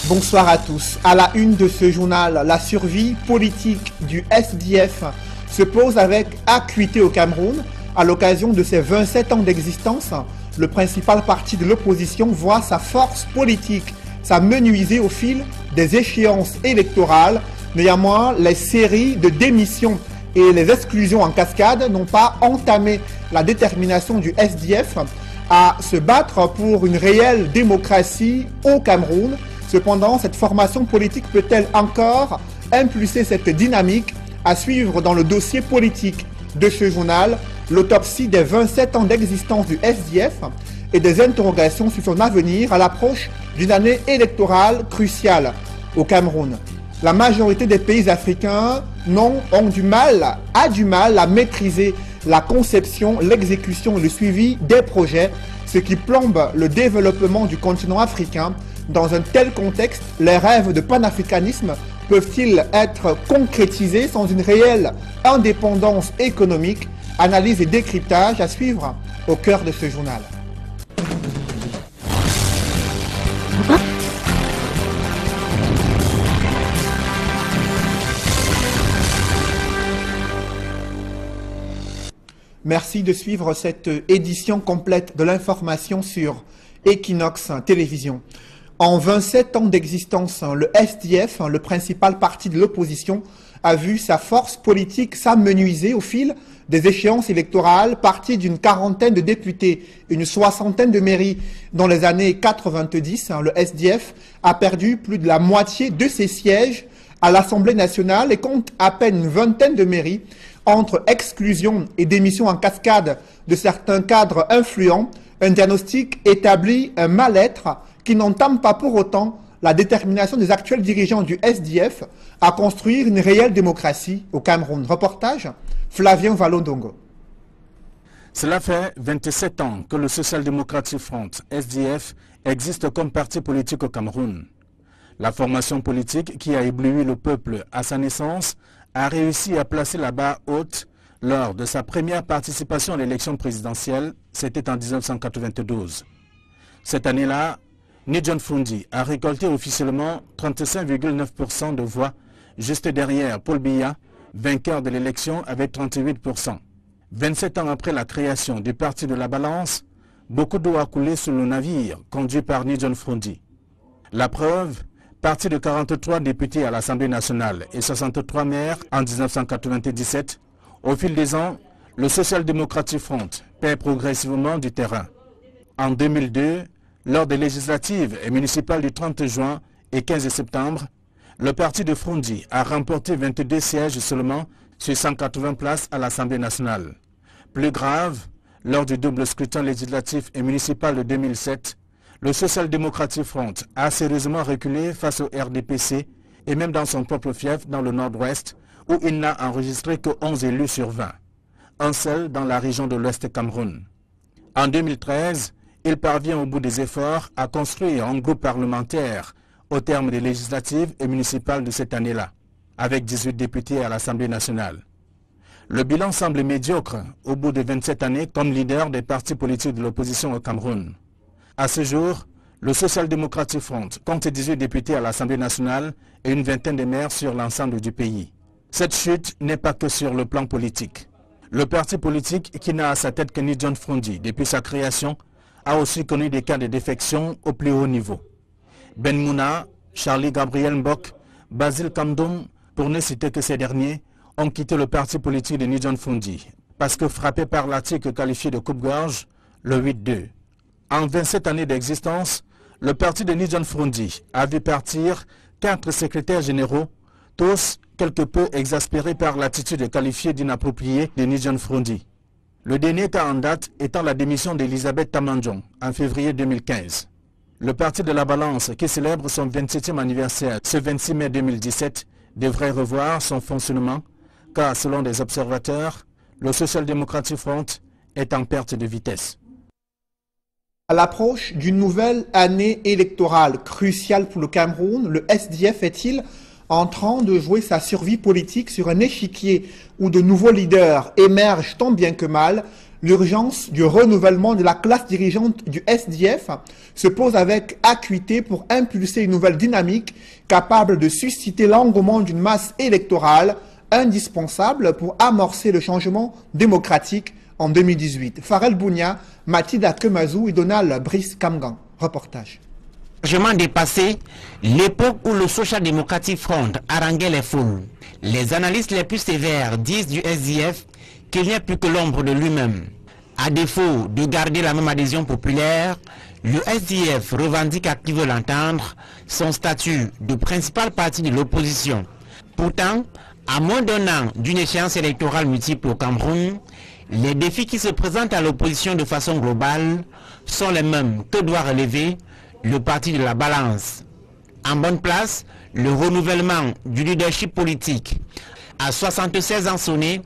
Bonsoir à tous. À la une de ce journal, la survie politique du SDF se pose avec acuité au Cameroun. À l'occasion de ses 27 ans d'existence, le principal parti de l'opposition voit sa force politique s'amenuiser au fil des échéances électorales. Néanmoins, les séries de démissions et les exclusions en cascade n'ont pas entamé la détermination du SDF à se battre pour une réelle démocratie au Cameroun. Cependant, cette formation politique peut-elle encore impulser cette dynamique? À suivre dans le dossier politique de ce journal, l'autopsie des 27 ans d'existence du SDF et des interrogations sur son avenir à l'approche d'une année électorale cruciale au Cameroun. La majorité des pays africains a du mal à maîtriser la conception, l'exécution et le suivi des projets, ce qui plombe le développement du continent africain. Dans un tel contexte, les rêves de panafricanisme peuvent-ils être concrétisés sans une réelle indépendance économique? Analyse et décryptage à suivre au cœur de ce journal. Merci de suivre cette édition complète de l'information sur Equinox Télévision. En 27 ans d'existence, le SDF, le principal parti de l'opposition, a vu sa force politique s'amenuiser au fil des échéances électorales, parti d'une quarantaine de députés, une soixantaine de mairies. Dans les années 90, le SDF a perdu plus de la moitié de ses sièges à l'Assemblée nationale et compte à peine une vingtaine de mairies. Entre exclusion et démission en cascade de certains cadres influents, un diagnostic établit un mal-être qui n'entame pas pour autant la détermination des actuels dirigeants du SDF à construire une réelle démocratie au Cameroun. Reportage Flavien Valondongo. Cela fait 27 ans que le Social Democratic Front, SDF, existe comme parti politique au Cameroun. La formation politique qui a ébloui le peuple à sa naissance a réussi à placer la barre haute lors de sa première participation à l'élection présidentielle, c'était en 1992. Cette année-là, Ni John Frondi a récolté officiellement 35,9% de voix, juste derrière Paul Biya, vainqueur de l'élection avec 38%. 27 ans après la création du Parti de la Balance, beaucoup d'eau a coulé sur le navire conduit par Ni John Frondi. La preuve, parti de 43 députés à l'Assemblée nationale et 63 maires en 1997, au fil des ans, le Social Democratic Front perd progressivement du terrain. En 2002, lors des législatives et municipales du 30 juin et 15 septembre, le parti de Frondi a remporté 22 sièges seulement sur 180 places à l'Assemblée nationale. Plus grave, lors du double scrutin législatif et municipal de 2007, le Social Democratic Front a sérieusement reculé face au RDPC et même dans son propre fief dans le nord-ouest où il n'a enregistré que 11 élus sur 20, un seul dans la région de l'Ouest Cameroun. En 2013, il parvient au bout des efforts à construire un groupe parlementaire au terme des législatives et municipales de cette année-là, avec 18 députés à l'Assemblée nationale. Le bilan semble médiocre au bout de 27 années comme leader des partis politiques de l'opposition au Cameroun. À ce jour, le Social Democratic Front compte 18 députés à l'Assemblée nationale et une vingtaine de maires sur l'ensemble du pays. Cette chute n'est pas que sur le plan politique. Le parti politique qui n'a à sa tête que Ni John Frondi depuis sa création a aussi connu des cas de défection au plus haut niveau. Ben Mouna, Charlie Gabriel Mbok, Basil Kamdom, pour ne citer que ces derniers, ont quitté le parti politique de Ni John Frondi parce que frappés par l'article qualifié de coupe-gorge, le 8-2. En 27 années d'existence, le parti de Ni John Frondi a vu partir 4 secrétaires généraux, tous quelque peu exaspérés par l'attitude qualifiée d'inappropriée de Ni John Frondi. Le dernier cas en date étant la démission d'Elisabeth Tamandjong en février 2015. Le Parti de la Balance, qui célèbre son 27e anniversaire ce 26 mai 2017, devrait revoir son fonctionnement, car selon des observateurs, le Social Democratic Front est en perte de vitesse. À l'approche d'une nouvelle année électorale cruciale pour le Cameroun, le SDF est-il en train de jouer sa survie politique sur un échiquier où de nouveaux leaders émergent tant bien que mal? l'urgence du renouvellement de la classe dirigeante du SDF se pose avec acuité pour impulser une nouvelle dynamique capable de susciter l'engouement d'une masse électorale indispensable pour amorcer le changement démocratique en 2018. Farel Bounia, Mathilda Kemazou et Donald Brice Kamgan. Reportage. Largement dépassé l'époque où le Social Democratic Front haranguait les foules. Les analystes les plus sévères disent du SDF qu'il n'y a plus que l'ombre de lui-même. À défaut de garder la même adhésion populaire, le SDF revendique à qui veut l'entendre son statut de principal parti de l'opposition. Pourtant, à moins d'un an d'une échéance électorale multiple au Cameroun, les défis qui se présentent à l'opposition de façon globale sont les mêmes que doit relever le parti de la balance. En bonne place, le renouvellement du leadership politique. À 76 ans sonnés,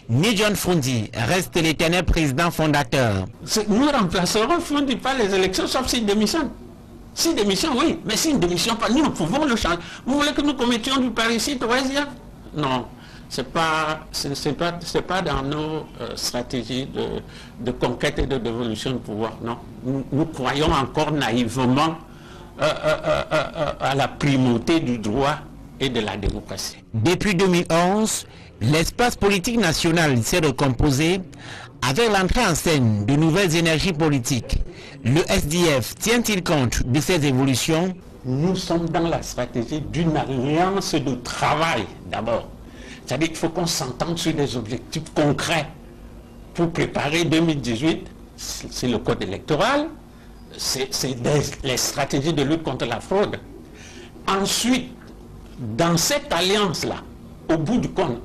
Ni John Fundi reste l'éternel président fondateur. Nous remplacerons Fundi par les élections sauf s'il démissionne. S'il démissionne, oui, mais s'il ne démissionne pas, nous pouvons le changer. Vous voulez que nous commettions du parricide au SDF? Non, c'est pas dans nos stratégies de conquête et de dévolution de pouvoir. Non, nous croyons encore naïvement à la primauté du droit et de la démocratie. Depuis 2011, l'espace politique national s'est recomposé avec l'entrée en scène de nouvelles énergies politiques. Le SDF tient-il compte de ces évolutions? Nous sommes dans la stratégie d'une alliance de travail d'abord. C'est-à-dire qu'il faut qu'on s'entende sur des objectifs concrets pour préparer 2018. C'est le code électoral, c'est les stratégies de lutte contre la fraude. Ensuite, dans cette alliance-là, au bout du compte,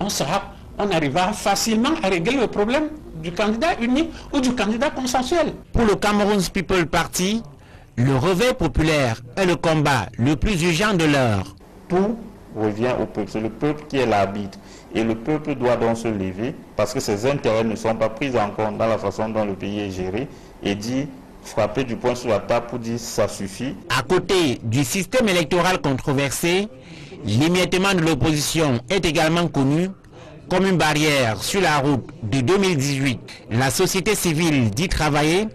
on arrivera facilement à régler le problème du candidat unique ou du candidat consensuel. Pour le Cameroun's People Party, le réveil populaire est le combat le plus urgent de l'heure. Tout revient au peuple, c'est le peuple qui est l'arbitre. Et le peuple doit donc se lever parce que ses intérêts ne sont pas pris en compte dans la façon dont le pays est géré et dit frapper du poing sur la table pour dire ça suffit. À côté du système électoral controversé, l'émiettement de l'opposition est également connu comme une barrière sur la route de 2018. La société civile dit travailler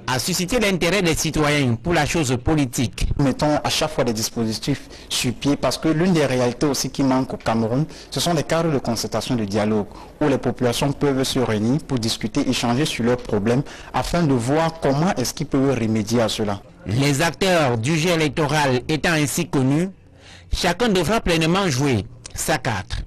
a suscité l'intérêt des citoyens pour la chose politique. Mettons à chaque fois des dispositifs sur pied parce que l'une des réalités aussi qui manque au Cameroun, ce sont des cadres de concertation, de dialogue où les populations peuvent se réunir pour discuter, échanger sur leurs problèmes afin de voir comment est-ce qu'ils peuvent remédier à cela. Les acteurs du jeu électoral étant ainsi connus, chacun devra pleinement jouer sa carte.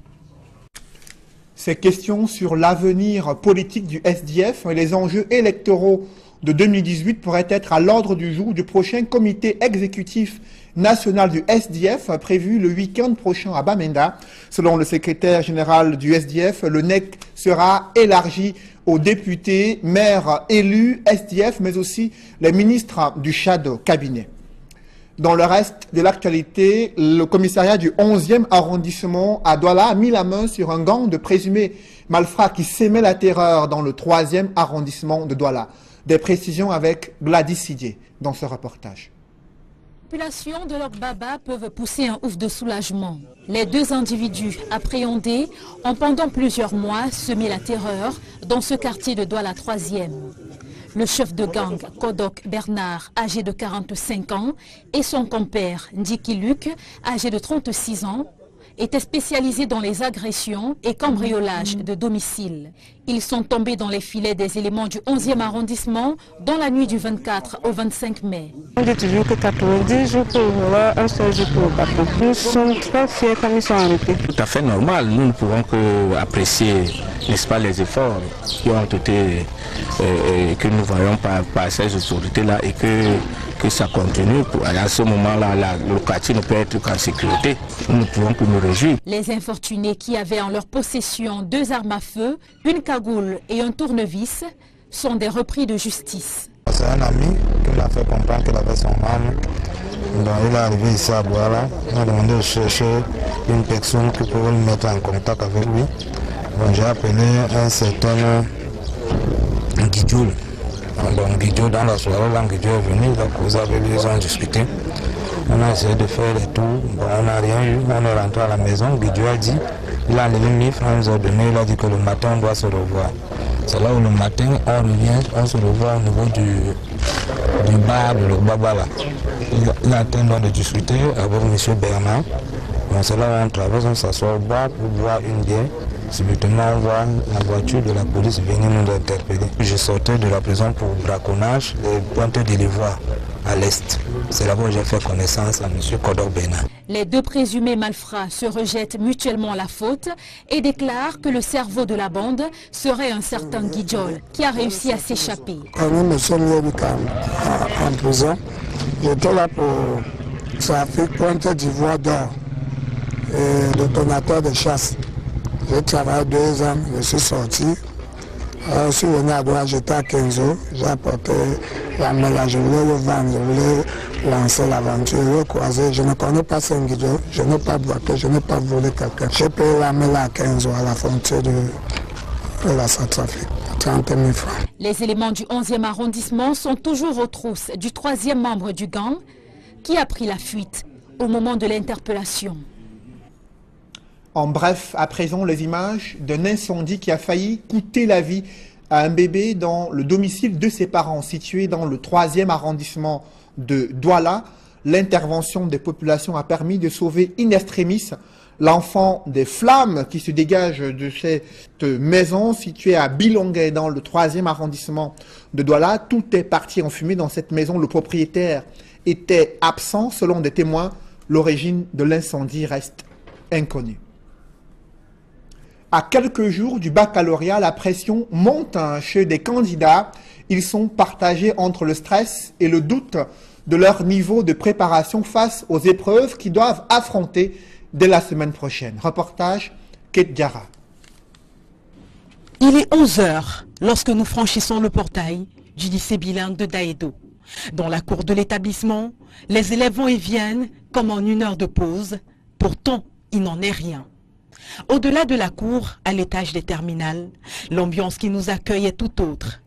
Ces questions sur l'avenir politique du SDF et les enjeux électoraux de 2018 pourraient être à l'ordre du jour du prochain comité exécutif national du SDF prévu le week-end prochain à Bamenda. Selon le secrétaire général du SDF, le NEC sera élargi aux députés, maires élus SDF, mais aussi les ministres du shadow cabinet. Dans le reste de l'actualité, le commissariat du 11e arrondissement à Douala a mis la main sur un gang de présumés malfrats qui sémaient la terreur dans le 3e arrondissement de Douala. Des précisions avec Gladys Sidier dans ce reportage. Les populations de Lok-Baba peuvent pousser un ouf de soulagement. Les deux individus appréhendés ont pendant plusieurs mois semé la terreur dans ce quartier de Douala 3e. Le chef de gang, Kodok Bernard, âgé de 45 ans, et son compère, Ndiki Luc, âgé de 36 ans, étaient spécialisés dans les agressions et cambriolages de domicile. Ils sont tombés dans les filets des éléments du 11e arrondissement dans la nuit du 24 au 25 mai. On dit toujours que 90 jours pour voir un seul jour pour patron. Nous sommes très fiers quand ils sont arrêtés. Tout à fait normal. Nous ne pouvons que apprécier, n'est-ce pas, les efforts qui ont été, que nous voyons par ces autorités-là et que ça continue. À ce moment-là, le quartier ne peut être qu'en sécurité. Nous ne pouvons que nous réjouir. Les infortunés qui avaient en leur possession 2 armes à feu, une cagoule et un tournevis sont des repris de justice. C'est un ami qui m'a fait comprendre qu'il avait son arme. Donc il est arrivé ici à Douala. Il a demandé de chercher une personne qui pouvait le mettre en contact avec lui. J'ai appelé un certain Guidjoul. Donc Guidjoul, dans la soirée, là, Guidjoul est venu, il a causé avec lui, ils ont discuté. On a essayé de faire les tours, bon, on n'a rien eu, on est rentré à la maison, Guidjoul a dit, il a enlevé 1000 francs, il nous a donné, il a dit que le matin on doit se revoir. C'est là où le matin, on revient, on se revoit au niveau du bar, le Baba là. Il a atteint de discuter avec M. Bernard. C'est là où on traverse, on s'assoit au bar pour boire une bière. Subitement, on voit la voiture de la police venir nous interpeller. Je sortais de la prison pour braconnage et Pointe de l'Ivoire à l'est. C'est là-bas où j'ai fait connaissance à M. Kodor Bena. Les deux présumés malfrats se rejettent mutuellement la faute et déclarent que le cerveau de la bande serait un certain Guidjol qui a réussi à s'échapper. Quand M. Liebikam en prison, j'étais là pour trafic Pointe d'Ivoire d'or et le donateur de chasse. J'ai travaillé 2 ans, je suis sorti. Je suis venu à Douala, j'étais à Kenzo, j'ai apporté la mélange, je voulais le vendre, je voulais lancer l'aventure, le croiser. Je ne connais pas Senguidjo, je n'ai pas bloqué, je n'ai pas volé quelqu'un. J'ai payé la mélange à Kenzo à la frontière de la Centrafrique, 30 000 francs. Les éléments du 11e arrondissement sont toujours aux trousses du 3e membre du gang qui a pris la fuite au moment de l'interpellation. En bref, à présent, les images d'un incendie qui a failli coûter la vie à un bébé dans le domicile de ses parents, situé dans le 3e arrondissement de Douala. L'intervention des populations a permis de sauver in extremis l'enfant des flammes qui se dégagent de cette maison située à Bilongué, dans le 3e arrondissement de Douala. Tout est parti en fumée dans cette maison. Le propriétaire était absent. Selon des témoins, l'origine de l'incendie reste inconnue. À quelques jours du baccalauréat, la pression monte chez des candidats. Ils sont partagés entre le stress et le doute de leur niveau de préparation face aux épreuves qu'ils doivent affronter dès la semaine prochaine. Reportage Kate Diarra. Il est 11 h lorsque nous franchissons le portail du lycée bilingue de Daedo. Dans la cour de l'établissement, les élèves vont et viennent comme en 1 heure de pause. Pourtant, il n'en est rien. Au-delà de la cour, à l'étage des terminales, l'ambiance qui nous accueille est tout autre.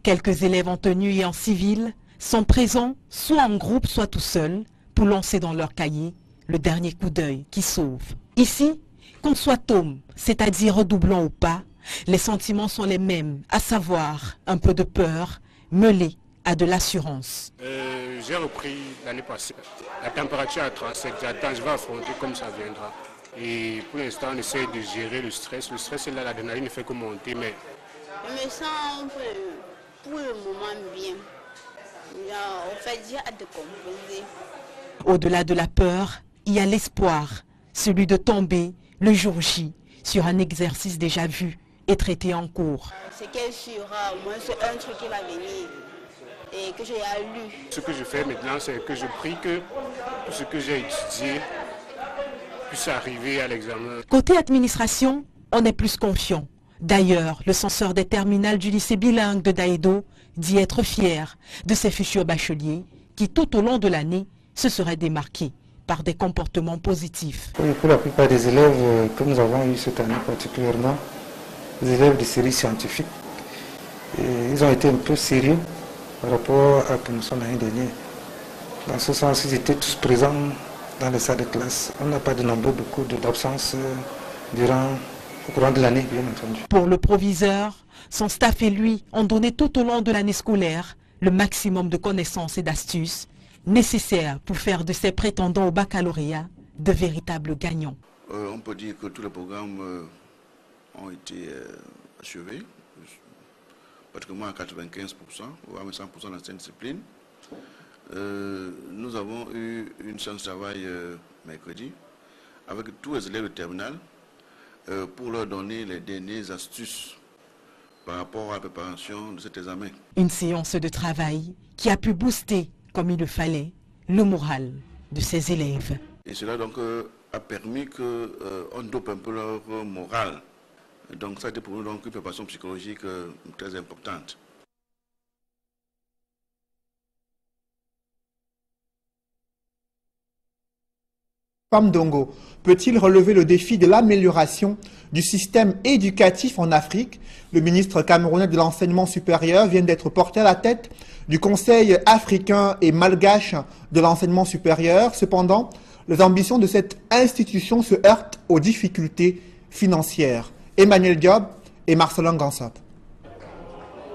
Quelques élèves en tenue et en civil sont présents, soit en groupe, soit tout seuls, pour lancer dans leur cahier le dernier coup d'œil qui sauve. Ici, qu'on soit tome, c'est-à-dire redoublant ou pas, les sentiments sont les mêmes, à savoir un peu de peur, mêlée à de l'assurance. J'ai repris l'année passée. La température à 37, j'attends, je vais affronter comme ça viendra. Et pour l'instant, on essaie de gérer le stress. Le stress est là, l'adrénaline ne fait que monter, mais... Je me sens pour le moment bien. En fait, j'ai hâte de composer. Au-delà de la peur, il y a l'espoir, celui de tomber le jour J sur un exercice déjà vu et traité en cours. C'est qu'elle sera, au moins c'est un truc qui va venir et que j'ai lu. Ce que je fais maintenant, c'est que je prie que tout ce que j'ai étudié puisse arriver à l'examen. Côté administration, on est plus confiant. D'ailleurs, le censeur des terminales du lycée bilingue de Daedo dit être fier de ses futurs bacheliers qui, tout au long de l'année, se seraient démarqués par des comportements positifs. Oui, pour la plupart des élèves que nous avons eu cette année particulièrement, les élèves de série scientifique, ils ont été un peu sérieux par rapport à la promotion l'année dernière. Dans ce sens, ils étaient tous présents dans les salles de classe. On n'a pas dénombré beaucoup d'absences au courant de l'année, bien entendu. Pour le proviseur, son staff et lui ont donné tout au long de l'année scolaire le maximum de connaissances et d'astuces nécessaires pour faire de ces prétendants au baccalauréat de véritables gagnants. On peut dire que tous les programmes ont été achevés, pratiquement à 95%, voire 100% dans cette discipline. Nous avons eu une séance de travail mercredi avec tous les élèves de terminale pour leur donner les dernières astuces par rapport à la préparation de cet examen. Une séance de travail qui a pu booster, comme il le fallait, le moral de ces élèves. Et cela donc a permis qu'on dope un peu leur morale. Donc ça a été pour nous donc une préparation psychologique très importante. Pamdongo peut-il relever le défi de l'amélioration du système éducatif en Afrique? Le ministre camerounais de l'enseignement supérieur vient d'être porté à la tête du Conseil africain et malgache de l'enseignement supérieur. Cependant, les ambitions de cette institution se heurtent aux difficultés financières. Emmanuel Diop et Marcelin Gansop.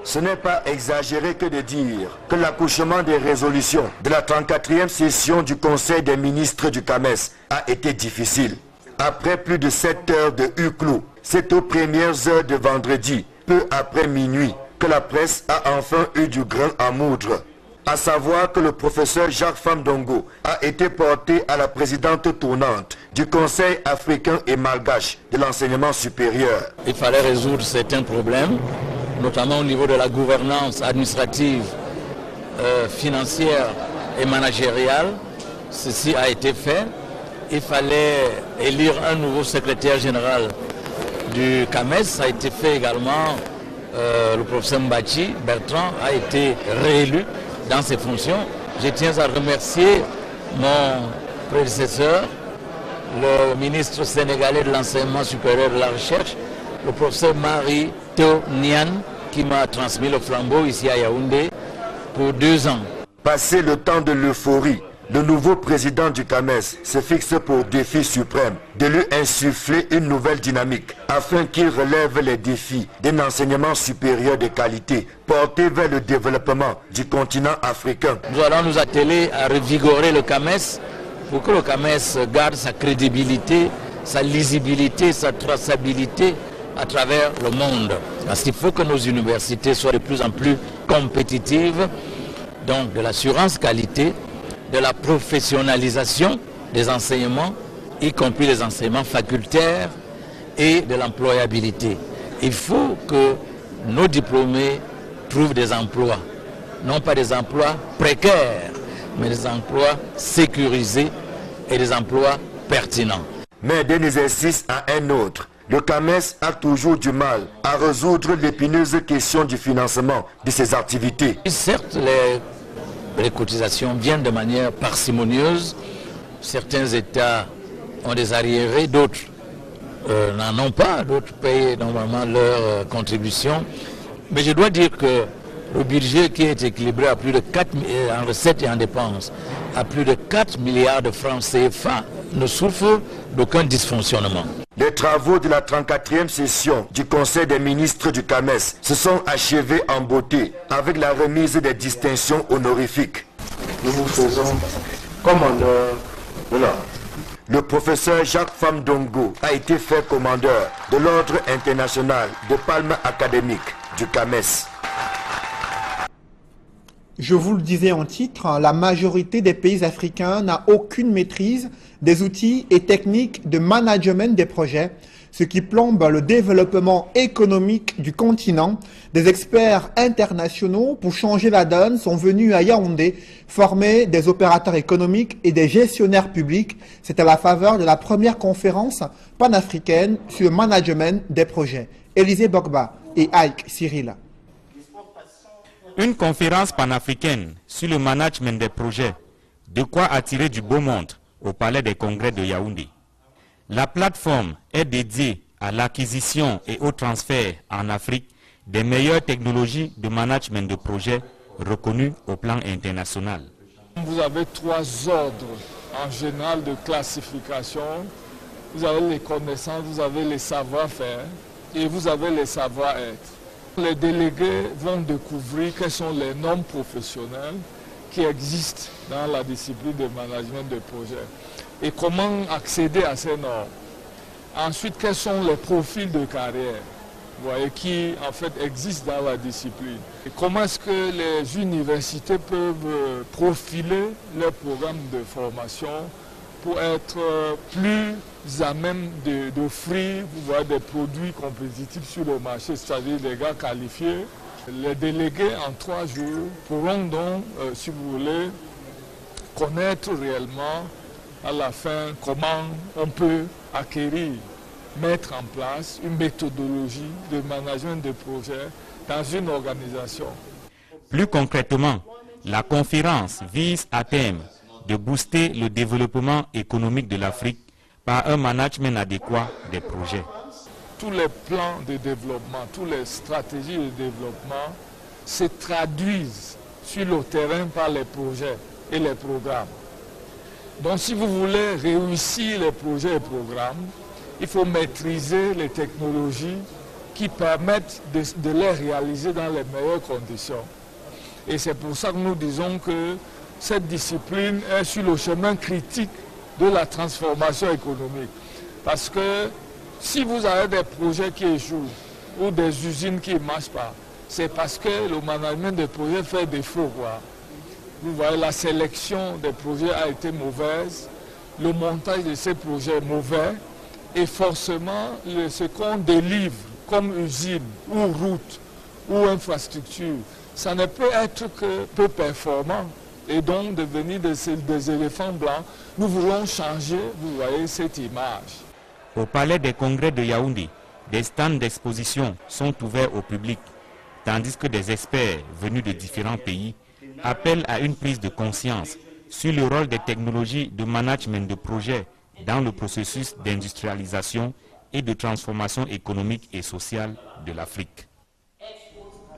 Ce n'est pas exagéré que de dire que l'accouchement des résolutions de la 34e session du Conseil des ministres du CAMES a été difficile. Après plus de 7 heures de huis clos, c'est aux premières heures de vendredi, peu après minuit, que la presse a enfin eu du grain à moudre. À savoir que le professeur Jacques Famdongo a été porté à la présidente tournante du Conseil africain et malgache de l'enseignement supérieur. Il fallait résoudre certains problèmes, notamment au niveau de la gouvernance administrative, financière et managériale. Ceci a été fait. Il fallait élire un nouveau secrétaire général du CAMES. Ça a été fait également. Le professeur Mbachi Bertrand a été réélu dans ses fonctions. Je tiens à remercier mon prédécesseur, le ministre sénégalais de l'enseignement supérieur et de la recherche, le professeur Marie Théo Nian, qui m'a transmis le flambeau ici à Yaoundé pour 2 ans. Passé le temps de l'euphorie, le nouveau président du CAMES se fixe pour défi suprême de lui insuffler une nouvelle dynamique afin qu'il relève les défis d'un enseignement supérieur de qualité porté vers le développement du continent africain. Nous allons nous atteler à revigorer le CAMES pour que le CAMES garde sa crédibilité, sa lisibilité, sa traçabilité à travers le monde. Parce qu'il faut que nos universités soient de plus en plus compétitives, donc de l'assurance qualité, de la professionnalisation des enseignements, y compris les enseignements facultaires, et de l'employabilité. Il faut que nos diplômés trouvent des emplois, non pas des emplois précaires, mais des emplois sécurisés et des emplois pertinents. Mais d'un exercice à un autre, le CAMES a toujours du mal à résoudre l'épineuse question du financement de ses activités. Certes, les cotisations viennent de manière parcimonieuse. Certains États ont des arriérés, d'autres n'en ont pas, d'autres payent normalement leurs contributions. Mais je dois dire que le budget qui est équilibré à plus de 4 en recettes et en dépenses, à plus de 4 milliards de francs CFA, ne souffre d'aucun dysfonctionnement. Les travaux de la 34e session du Conseil des ministres du CAMES se sont achevés en beauté avec la remise des distinctions honorifiques. Nous vous faisons commandeur de l'ordre. Le professeur Jacques Famdongo a été fait commandeur de l'ordre international de palme académique du CAMES. Je vous le disais en titre, la majorité des pays africains n'a aucune maîtrise des outils et techniques de management des projets, ce qui plombe le développement économique du continent. Des experts internationaux pour changer la donne sont venus à Yaoundé former des opérateurs économiques et des gestionnaires publics. C'est à la faveur de la première conférence panafricaine sur le management des projets. Élisée Bogba et Ike Cyril. Une conférence panafricaine sur le management des projets, de quoi attirer du beau monde au Palais des Congrès de Yaoundé. La plateforme est dédiée à l'acquisition et au transfert en Afrique des meilleures technologies de management de projets reconnues au plan international. Vous avez 3 ordres en général de classification. Vous avez les connaissances, vous avez les savoir-faire et vous avez les savoir-être. Les délégués vont découvrir quelles sont les normes professionnelles qui existent dans la discipline de management de projet et comment accéder à ces normes. Ensuite, quels sont les profils de carrière, vous voyez, qui en fait existent dans la discipline. Et comment est-ce que les universités peuvent profiler leurs programmes de formation pour être plus à même d'offrir des produits compétitifs sur le marché, c'est-à-dire des gars qualifiés. Les délégués en 3 jours pourront donc, si vous voulez, connaître réellement à la fin comment on peut acquérir, mettre en place une méthodologie de management de projet dans une organisation. Plus concrètement, la conférence vise à terme de booster le développement économique de l'Afrique par un management adéquat des projets. Tous les plans de développement, toutes les stratégies de développement se traduisent sur le terrain par les projets et les programmes. Donc si vous voulez réussir les projets et programmes, il faut maîtriser les technologies qui permettent de les réaliser dans les meilleures conditions. Et c'est pour ça que nous disons que cette discipline est sur le chemin critique de la transformation économique. Parce que si vous avez des projets qui échouent ou des usines qui ne marchent pas, c'est parce que le management des projets fait défaut, quoi. Vous voyez, la sélection des projets a été mauvaise, le montage de ces projets est mauvais, et forcément, ce qu'on délivre comme usine ou route ou infrastructure, ça ne peut être que peu performant. Et donc, devenir des éléphants blancs, nous voulons changer, vous voyez, cette image. Au palais des congrès de Yaoundé, des stands d'exposition sont ouverts au public, tandis que des experts venus de différents pays appellent à une prise de conscience sur le rôle des technologies de management de projets dans le processus d'industrialisation et de transformation économique et sociale de l'Afrique.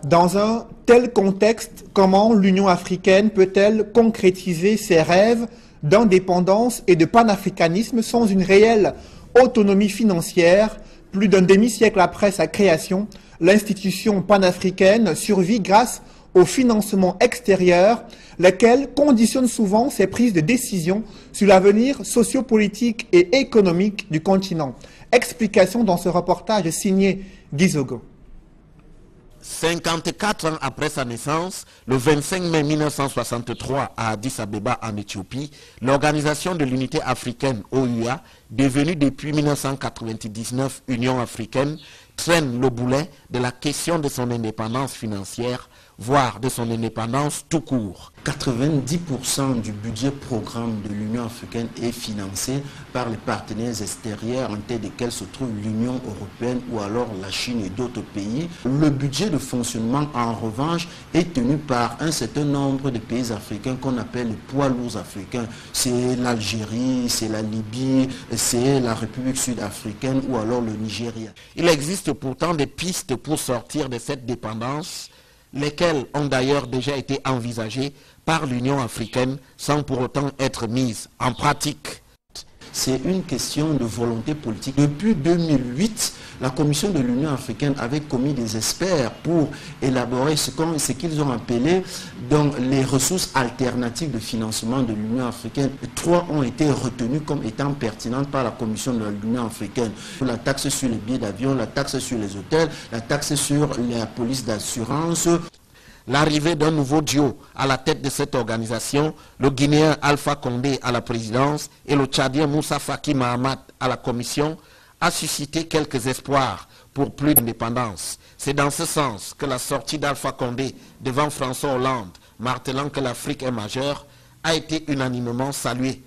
Dans un tel contexte, comment l'Union africaine peut-elle concrétiser ses rêves d'indépendance et de panafricanisme sans une réelle autonomie financière? Plus d'un demi-siècle après sa création, l'institution panafricaine survit grâce au financement extérieur, lesquels conditionnent souvent ses prises de décision sur l'avenir sociopolitique et économique du continent. Explication dans ce reportage signé Gizogo. 54 ans après sa naissance, le 25 mai 1963 à Addis Abeba en Éthiopie, l'Organisation de l'Unité africaine OUA, devenue depuis 1999 Union africaine, traîne le boulet de la question de son indépendance financière, voire de son indépendance tout court. 90% du budget programme de l'Union africaine est financé par les partenaires extérieurs, en tête desquels se trouve l'Union européenne ou alors la Chine et d'autres pays. Le budget de fonctionnement, en revanche, est tenu par un certain nombre de pays africains qu'on appelle les poids lourds africains. C'est l'Algérie, c'est la Libye, c'est la République sud-africaine ou alors le Nigeria. Il existe pourtant des pistes pour sortir de cette dépendance, lesquelles ont d'ailleurs déjà été envisagées par l'Union africaine sans pour autant être mises en pratique. C'est une question de volonté politique. Depuis 2008, la Commission de l'Union africaine avait commis des experts pour élaborer ce qu'ils ont appelé donc, les ressources alternatives de financement de l'Union africaine. 3 ont été retenus comme étant pertinentes par la Commission de l'Union africaine. La taxe sur les billets d'avion, la taxe sur les hôtels, la taxe sur la police d'assurance. L'arrivée d'un nouveau duo à la tête de cette organisation, le Guinéen Alpha Condé à la présidence et le Tchadien Moussa Faki Mahamat à la commission, a suscité quelques espoirs pour plus d'indépendance. C'est dans ce sens que la sortie d'Alpha Condé devant François Hollande, martelant que l'Afrique est majeure, a été unanimement saluée.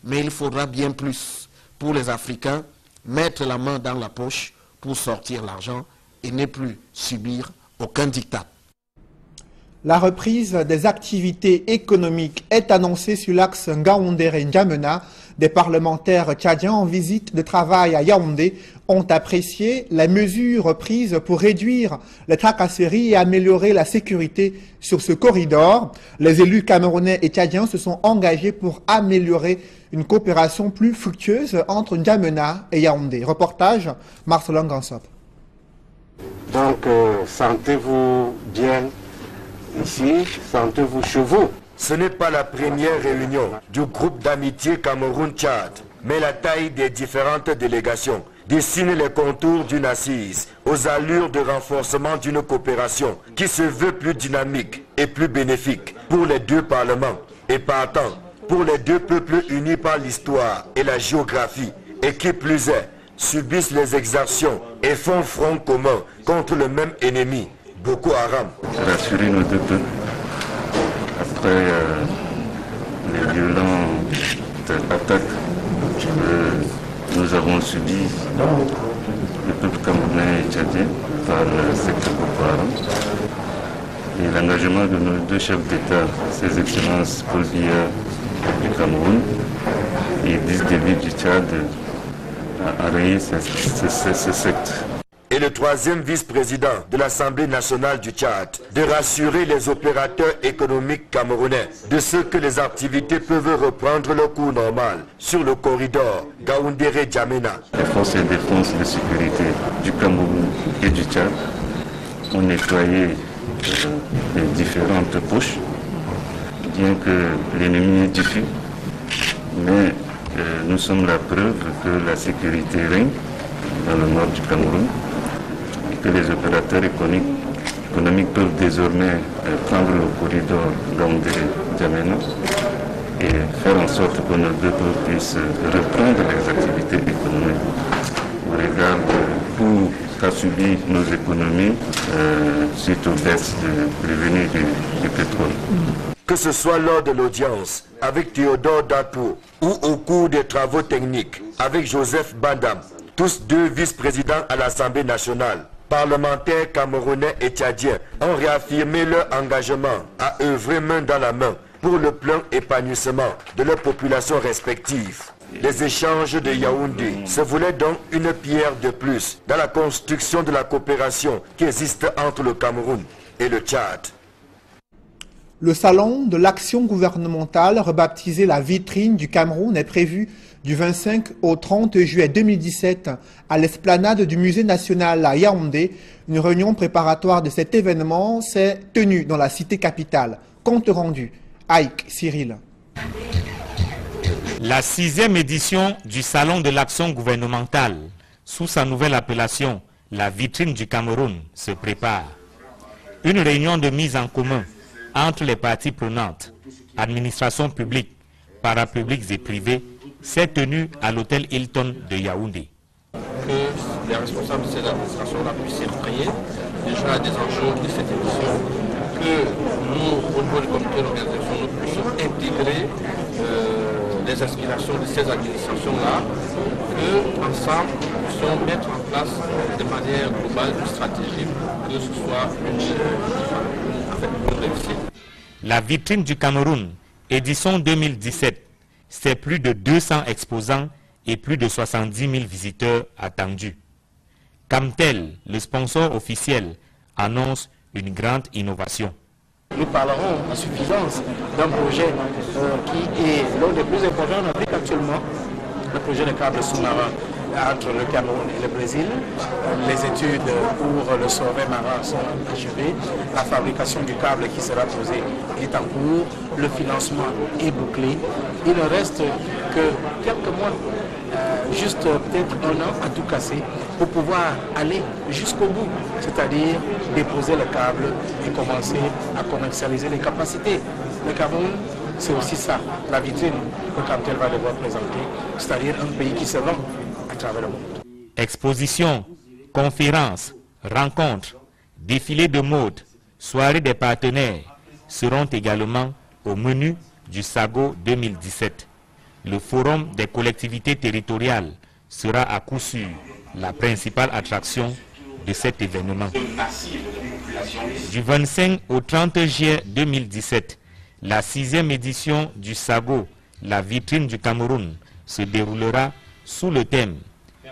Mais il faudra bien plus pour les Africains mettre la main dans la poche pour sortir l'argent et ne plus subir aucun diktat. La reprise des activités économiques est annoncée sur l'axe Ngaoundéré-N'Djamena. Des parlementaires tchadiens en visite de travail à Yaoundé ont apprécié les mesures prises pour réduire les tracasseries et améliorer la sécurité sur ce corridor. Les élus camerounais et tchadiens se sont engagés pour améliorer une coopération plus fructueuse entre N'Djamena et Yaoundé. Reportage Marcelin Gansop. Donc, sentez-vous bien ici, sentez-vous chez vous. Ce n'est pas la première réunion du groupe d'amitié Cameroun-Tchad, mais la taille des différentes délégations dessine les contours d'une assise aux allures de renforcement d'une coopération qui se veut plus dynamique et plus bénéfique pour les deux parlements et partant pour les deux peuples unis par l'histoire et la géographie et qui plus est subissent les exactions et font front commun contre le même ennemi, Boko Haram. Rassurer nos deux peuples après les violentes attaques que nous avons subies, le peuple camerounais et tchadien, par le secteur Boko Haram. Et l'engagement de nos deux chefs d'État, ses excellences Paul Biya du Cameroun et Idriss Déby du Tchad, à arrêter ce secte. et le troisième vice-président de l'Assemblée nationale du Tchad de rassurer les opérateurs économiques camerounais de ce que les activités peuvent reprendre leur cours normal sur le corridor Yaoundé-N'Djamena. Les forces de défense et de sécurité du Cameroun et du Tchad ont nettoyé les différentes poches, bien que l'ennemi est diffus, mais nous sommes la preuve que la sécurité règne dans le nord du Cameroun et que les opérateurs économiques peuvent désormais prendre le corridor Yaoundé-N'Djamena et faire en sorte que nos deux peuples puissent reprendre les activités économiques au regard de tout qu'a subi nos économies suite aux baisses de revenus du pétrole. Que ce soit lors de l'audience avec Théodore Dapo ou au cours des travaux techniques avec Joseph Bandam, tous deux vice-présidents à l'Assemblée nationale, parlementaires camerounais et tchadiens ont réaffirmé leur engagement à œuvrer main dans la main pour le plein épanouissement de leurs populations respectives. Les échanges de Yaoundé se voulaient donc une pierre de plus dans la construction de la coopération qui existe entre le Cameroun et le Tchad. Le salon de l'action gouvernementale, rebaptisé la vitrine du Cameroun, est prévu du 25 au 30 juillet 2017 à l'esplanade du Musée national à Yaoundé. Une réunion préparatoire de cet événement s'est tenue dans la cité capitale. Compte rendu, Aïk Cyril. La 6e édition du Salon de l'action gouvernementale, sous sa nouvelle appellation, la vitrine du Cameroun, se prépare. Une réunion de mise en commun entre les parties prenantes, administration publique, parapubliques et privées, s'est tenue à l'hôtel Hilton de Yaoundé. Que les responsables de ces administrations-là puissent s'effrayer déjà des enjeux de cette édition, que nous, au niveau du comité d'organisation, nous puissions intégrer les aspirations de ces administrations-là, que ensemble nous puissions mettre en place de manière globale une stratégie pour que ce soit une réussite. La vitrine du Cameroun, édition 2017, c'est plus de 200 exposants et plus de 70 000 visiteurs attendus. Camtel, le sponsor officiel, annonce une grande innovation. Nous parlerons en suffisance d'un projet qui est l'un des plus importants en Afrique actuellement, le projet de câbles sous-marins entre le Cameroun et le Brésil. Les études pour le sommet marin sont achevées. La fabrication du câble qui sera posé est en cours. Le financement est bouclé. Il ne reste que quelques mois, juste peut-être un an à tout casser pour pouvoir aller jusqu'au bout, c'est-à-dire déposer le câble et commencer à commercialiser les capacités. Le Cameroun, c'est aussi ça, la vitrine que Camtel va devoir présenter, c'est-à-dire un pays qui se vend à travers le monde. Expositions, conférences, rencontres, défilés de mode, soirées des partenaires seront également au menu du SAGO 2017. Le forum des collectivités territoriales sera à coup sûr la principale attraction de cet événement. Du 25 au 30 juillet 2017, la 6e édition du SAGO, la vitrine du Cameroun, se déroulera sous le thème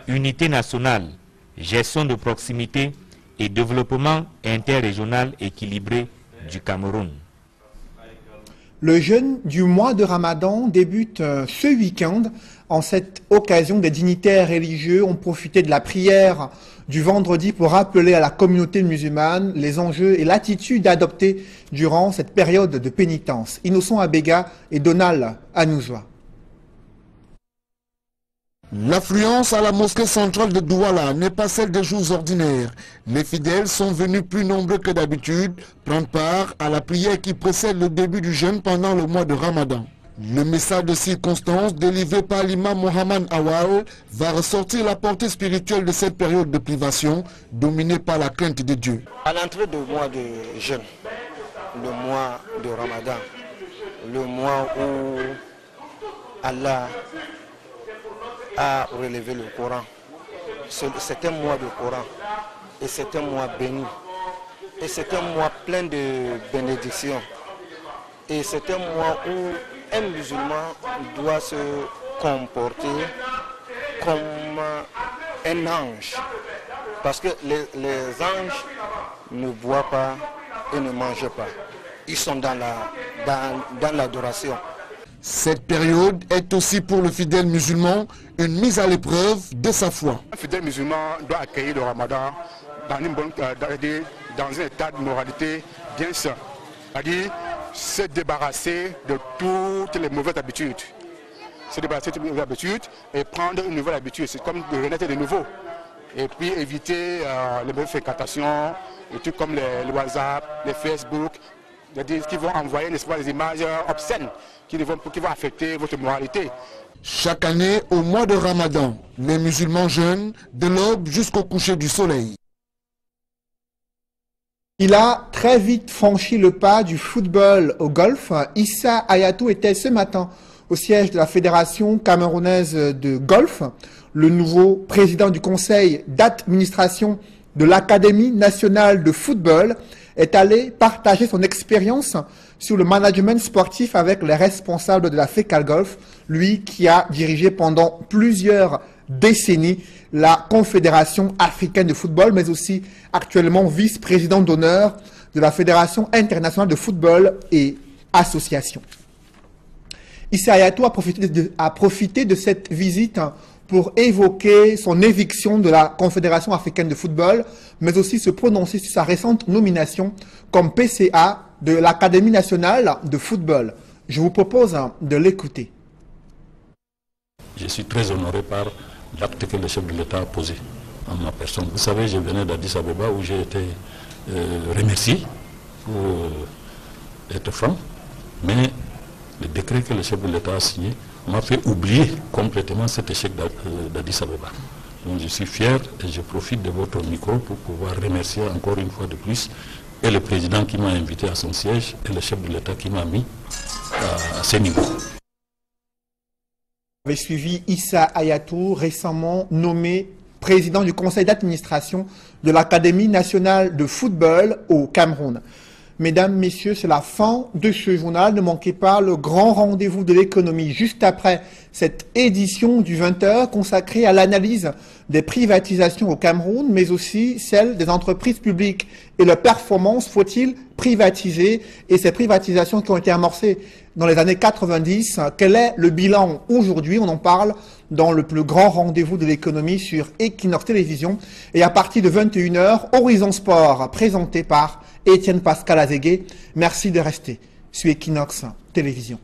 Unité nationale, gestion de proximité et développement interrégional équilibré du Cameroun. Le jeûne du mois de Ramadan débute ce week-end. En cette occasion, des dignitaires religieux ont profité de la prière du vendredi pour rappeler à la communauté musulmane les enjeux et l'attitude adoptée durant cette période de pénitence. Innocent Abega et Donald Anouzoua. L'affluence à la mosquée centrale de Douala n'est pas celle des jours ordinaires. Les fidèles sont venus plus nombreux que d'habitude prendre part à la prière qui précède le début du jeûne pendant le mois de Ramadan. Le message de circonstance délivré par l'imam Mohamed Awal va ressortir la portée spirituelle de cette période de privation dominée par la crainte de Dieu. À l'entrée du mois de jeûne, le mois de Ramadan, le mois où Allah a relevé le Coran. C'est un mois de Coran et c'est un mois béni. Et c'est un mois plein de bénédictions. Et c'est un mois où un musulman doit se comporter comme un ange Parce que les anges ne boivent pas et ne mangent pas. Ils sont dans l'adoration. Cette période est aussi pour le fidèle musulman une mise à l'épreuve de sa foi. Un fidèle musulman doit accueillir le ramadan dans un état de moralité bien sain. C'est-à-dire se débarrasser de toutes les mauvaises habitudes. Se débarrasser de toutes les mauvaises habitudes et prendre une nouvelle habitude. C'est comme de renaître de nouveau. Et puis éviter les mauvaises fréquentations, des trucs comme le WhatsApp, les Facebook, qui vont envoyer des images obscènes qui vont affecter votre moralité. Chaque année, au mois de Ramadan, les musulmans jeûnent de l'aube jusqu'au coucher du soleil. Il a très vite franchi le pas du football au golf. Issa Hayatou était ce matin au siège de la Fédération camerounaise de golf. Le nouveau président du conseil d'administration de l'Académie nationale de football est allé partager son expérience sur le management sportif avec les responsables de la FECAL Golf, lui qui a dirigé pendant plusieurs décennies la Confédération africaine de football, mais aussi actuellement vice-président d'honneur de la Fédération internationale de football et association. Issa Hayatou a profité de cette visite pour évoquer son éviction de la Confédération africaine de football, mais aussi se prononcer sur sa récente nomination comme PCA de l'Académie nationale de football. Je vous propose de l'écouter. Je suis très honoré par l'acte que le chef de l'État a posé en ma personne. Vous savez, je venais d'Addis Abeba où j'ai été remercié pour être franc, mais le décret que le chef de l'État a signé m'a fait oublier complètement cet échec d'Addis Abeba. Donc je suis fier et je profite de votre micro pour pouvoir remercier encore une fois de plus et le président qui m'a invité à son siège et le chef de l'État qui m'a mis à ce niveau. Vous avez suivi Issa Hayatou, récemment nommé président du conseil d'administration de l'Académie nationale de football au Cameroun. Mesdames, Messieurs, c'est la fin de ce journal. Ne manquez pas le grand rendez-vous de l'économie juste après cette édition du 20h consacrée à l'analyse des privatisations au Cameroun, mais aussi celle des entreprises publiques et leur performance. Faut-il privatiser? Et ces privatisations qui ont été amorcées dans les années 90, quel est le bilan aujourd'hui? On en parle dans le plus grand rendez-vous de l'économie sur Equinox Télévision. Et à partir de 21h, Horizon Sport, présenté par Étienne Pascal Azégué. Merci de rester sur Equinox Télévision.